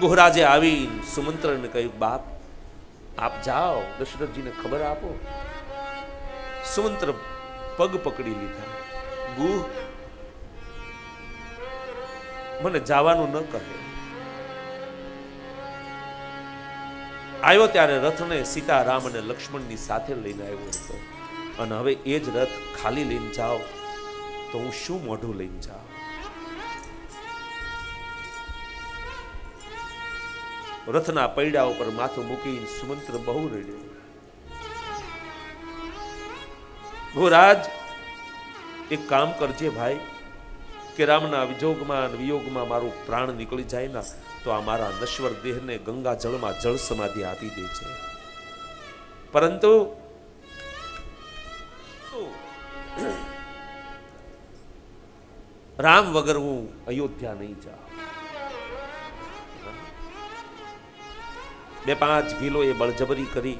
ગુહરાજે આવી સુમંત્રને કહ્યું, બાપ આપ જાઓ, દશરથજીને ખબર આપો. સુમંત્ર પગ પકડી લીધા. ગુહ, મને જવાનું ન કહે. આવ્યો ત્યારે રથને સીતા, રામ અને લક્ષ્મણની સાથે લઈને આવ્યો હતો. અને હવે એ જ રથ ખાલી લઈને જાઓ તો હું શું મોઢું લઈને જાઉં? રથના પૈડા ઉપર માથું મૂકી સુમંત્ર બહુ રડ્યો. ગોરાજ, એક કામ કરજે ભાઈ, કે રામના વિજોગમાં વિયોગમાં મારું પ્રાણ નીકળી જાય ને તો આ મારા નશ્વર દેહને ગંગા જળમાં જળ સમાધિ આપી દે છે. પરંતુ રામ વગર હું અયોધ્યા નહીં જાઉં. 2-5 ભીલોએ બળજબરી કરી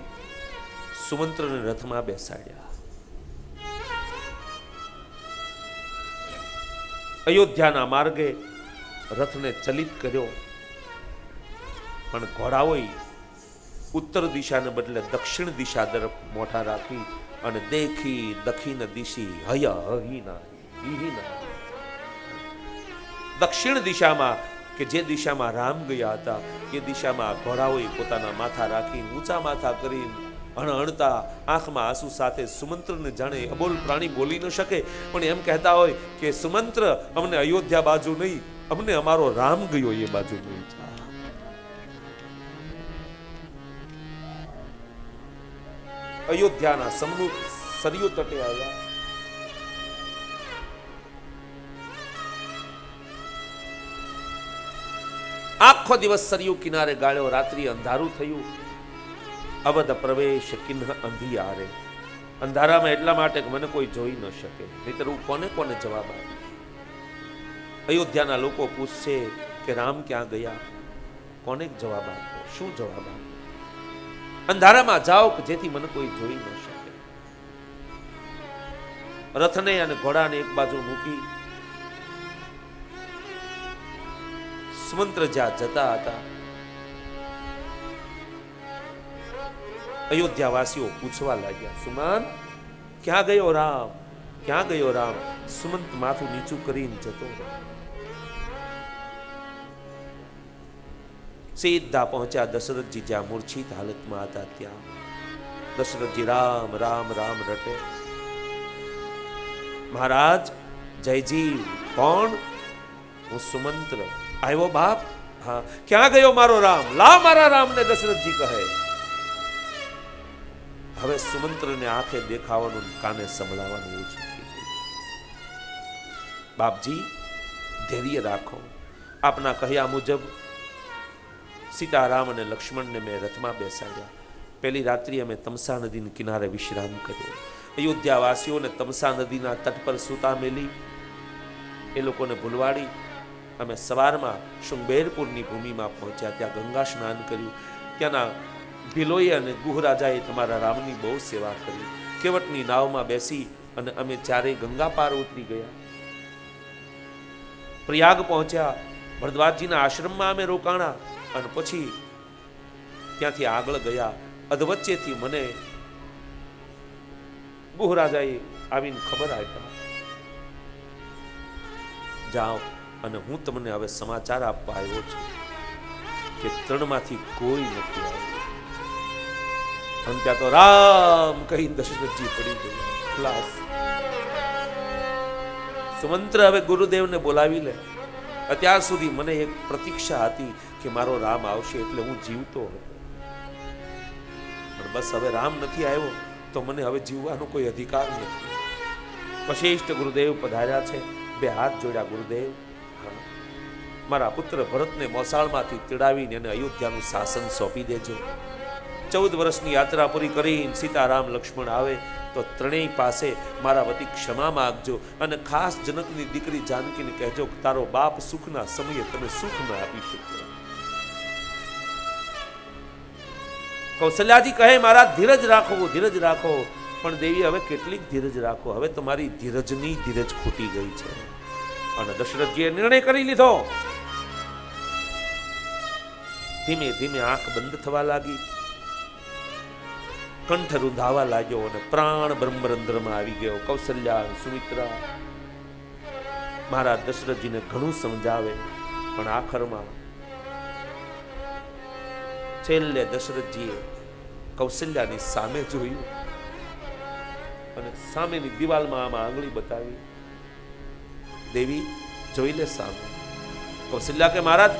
સુમંત્રને રથમાં બેસાડ્યા. અયોધ્યાના માર્ગે રથને ચલિત કર્યો. પણ ઘોડાઓએ ઉત્તર દિશાને બદલે દક્ષિણ દિશા તરફ મોઢા રાખી અને દેખી દક્ષિણ દિશી હય હહીના હિહિના. દક્ષિણ દિશામાં કે જે દિશામાં રામ ગયા હતા એ દિશામાં ઘોડાઓએ પોતાના માથા રાખી ઊંચા માથા કરી અણતા આંખમાં આંસુ સાથે સુમંત્રને જાણે અબોલ પ્રાણી બોલી ન શકે પણ એમ કહેતા હોય કે સુમંત્ર, અમને અયોધ્યા બાજુ નહીં, અમને અમારો રામ ગયો એ બાજુ નહીં. અયોધ્યાના સમૃદ્ધ સરયુ તટે આવ્યા. આખો દિવસ સરયુ કિનારે ગાળ્યો. રાત્રિ અંધારું થયું. અવધ પ્રવેશ કિન્હ અંધિયારે. અંધારામાં એટલા માટે કે મને કોઈ જોઈ ન શકે, નહીતર હું કોને કોને જવાબ આપું? અયોધ્યાના લોકો પૂછશે કે રામ ક્યાં ગયા, કોને જવાબ આપો? શું જવાબ આપો? અંધારામાં જાઓ કે જેથી મને કોઈ જોઈ ન શકે. રથને અને ઘોડાને એક બાજુ મૂકી સુમંત્ર જ્યાં જતા હતા અયોધ્યાવાસીઓ પૂછવા લાગ્યા, સુમંત ક્યાં ગયો રામ, ક્યાં ગયો રામ? સુમંત માથું નીચું કરીને જતો. સીધા પહોંચ્યા દશરથજી જ્યાં મૂર્છિત હાલતમાં હતા ત્યાં. દશરથજી રામ રામ રામ રટે. મહારાજ જયજી. કોણ? હું સુમંત્ર. આવ્યો બાપ? હા. ક્યાં ગયો મારો રામ? લાવ મારા રામને, દશરથજી કહે. હવે સુમંત્રને આંખે દેખાવાનું, કાને સંભળાવાનું ઓછું થઈ ગયું. બાપજી ધૈર્ય રાખો. આપના કહ્યા મુજબ સીતારામ અને લક્ષ્મણને મેં રથમાં બેસાડ્યા. પહેલી રાત્રિ અમે તમસા નદીના કિનારે વિશ્રામ કર્યો. અયોધ્યા વાસીઓને તમસા નદીના તટ પર સૂતા મેલી એ લોકોને ભૂલવાડી અમે સવારમાં શૃંગબેરપુરની ભૂમિમાં પહોંચ્યા. ત્યાં ગંગા સ્નાન કર્યું. ત્યાંના ભીલોએ અને ગુહરાજાએ તમારા રામની બહુ સેવા કરી. કેવટની નાવમાં બેસી અને અમે ચારેય ગંગા પાર ઉતરી ગયા. પ્રયાગ પહોંચ્યા. ભરદ્વાજજીના આશ્રમમાં અમે રોકાણા અને પછી ત્યાંથી આગળ ગયા. અધવચ્ચેથી મને ગુહરાજાએ આવીને ખબર આપ્યા, જાઓ અને હું તમને હવે સમાચાર આપવા આવ્યો છું કે ત્રણમાંથી કોઈ નથી આવ્યું. અને ત્યાં તો રામ કહી દશરથજી પડી ગયા. ખલાસ. સુમંત્ર હવે ગુરુદેવને બોલાવી લે. અત્યાર સુધી મને એક પ્રતીક્ષા હતી કે મારો રામ આવશે એટલે હું જીવતો હતો, પણ બસ હવે રામ નથી આવ્યો તો મને હવે જીવવાનો કોઈ અધિકાર નથી. વશિષ્ઠ ગુરુદેવ પધાર્યા છે. 2 હાથ જોડ્યા. ગુરુદેવ, મારા પુત્ર ભરતને મોસાળમાંથી તેડાવીને એને અયોધ્યાનું શાસન સોંપી દેજો. 14 વર્ષની યાત્રા પૂરી કરીને સીતારામ લક્ષ્મણ આવે તો ત્રણેય પાસે મારા વતી ક્ષમા માંગજો અને ખાસ જનકની દીકરી જાનકીને કહેજો કે તારો બાપ સુખના સમયે તમે સુખ ન આપી શકો. કૌશલ્યાજી કહે, મારા ધીરજ રાખો, ધીરજ રાખો. પણ દેવી હવે કેટલીક ધીરજ રાખો, હવે તમારી ધીરજની ધીરજ ખૂટી ગઈ છે. અને દશરથજીએ નિર્ણય કરી લીધો ધીમે ધીમે આંખ બંધ થવા લાગી, કંઠ રૂંધાવા લાગ્યો અને પ્રાણ બ્રહ્મરંધ્રમાં આવી ગયો. કૌશલ્યા, સુમિત્રા મહારાજ દશરથજીને ઘણું સમજાવે, પણ આખરમાં છેલ્લે દશરથજીએ કૌશલ્યાની સામે જોયું અને સામેની દિવાલમાં આમાં આંગળી બતાવી, દેવી જોઈ લે સામે. કૌશલ્યા કે મહારાજ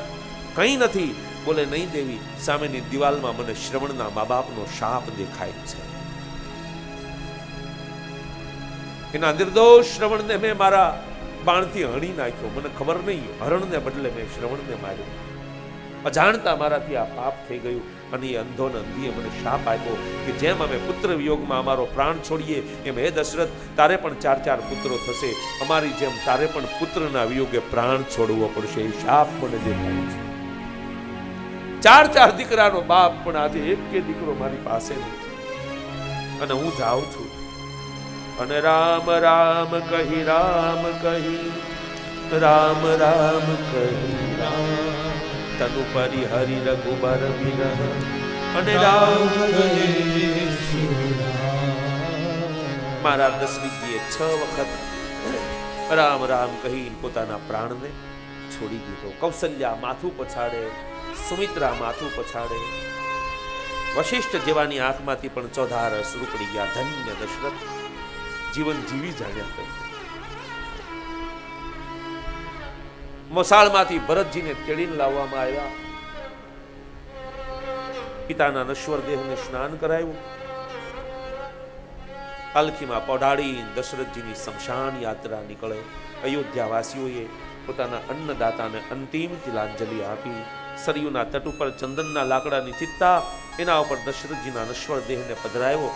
કંઈ નથી. બોલે નહીં દેવી, સામેની દિવાલમાં મને શ્રવણના મા બાપનો શાપ દેખાય છે. એના નિર્દોષ શ્રવણને મેં મારા બાણથી હણી નાખ્યો. મને ખબર નહીં, હરણને બદલે મેં શ્રવણને માર્યો. અજાણતા મારાથી આ પાપ થઈ ગયું અને એ અંધો ને અંધીએ મને શાપ આપ્યો કે જેમ અમે પુત્ર વિયોગમાં અમારો પ્રાણ છોડીએ એમ હે દશરથ તારે પણ 4 પુત્રો થશે, અમારી જેમ તારે પણ પુત્રના વિયોગે પ્રાણ છોડવો પડશે. એ શાપ મને દેખાય છે. 4 દીકરાનો બાપ પણ આજે એક કે દીકરો મારી પાસે નથી અને હું જાઉં છું. અને રામ રામ કહી રામ કહી, રામ રામ કહી રામ, તનુ પરિહરિ રઘુબર વિરહ, અને રામ મારા દશરથજીએ 6 વખત રામ રામ કહી પોતાના પ્રાણને છોડી દીધો. કૌશલ્યા માથું પછાડે, સુમિત્રા માથું પછાડે, વશિષ્ઠ જેવાની આંખમાંથી પણ 14 અશ્રુ પડી ગયા. ધન્ય દશરથ, જીવન જીવી જાણ્યા કરી. મોસાળમાંથી ભરતજીને તેડીને લાવવામાં આવ્યા. પિતાના નશ્વર દેહને સ્નાન કરાયું, પાલખીમાં પહોંચાડી દશરથજીની શમશાન યાત્રા નીકળે. અયોધ્યાવાસીઓએ પોતાના અન્નદાતાને અંતિમ તિલાંજલિ આપી. સરયુના તટ ઉપર ચંદનના લાકડાની ચિત્તા, એના ઉપર દશરથજીના નશ્વર દેહને પધરાવ્યો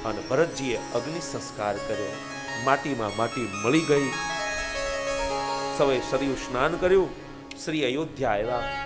અને ભરતજીએ અગ્નિ સંસ્કાર કર્યો. માટીમાં માટી મળી ગઈ. સૌએ સરયુ સ્નાન કર્યું. શ્રી અયોધ્યા આવ્યા.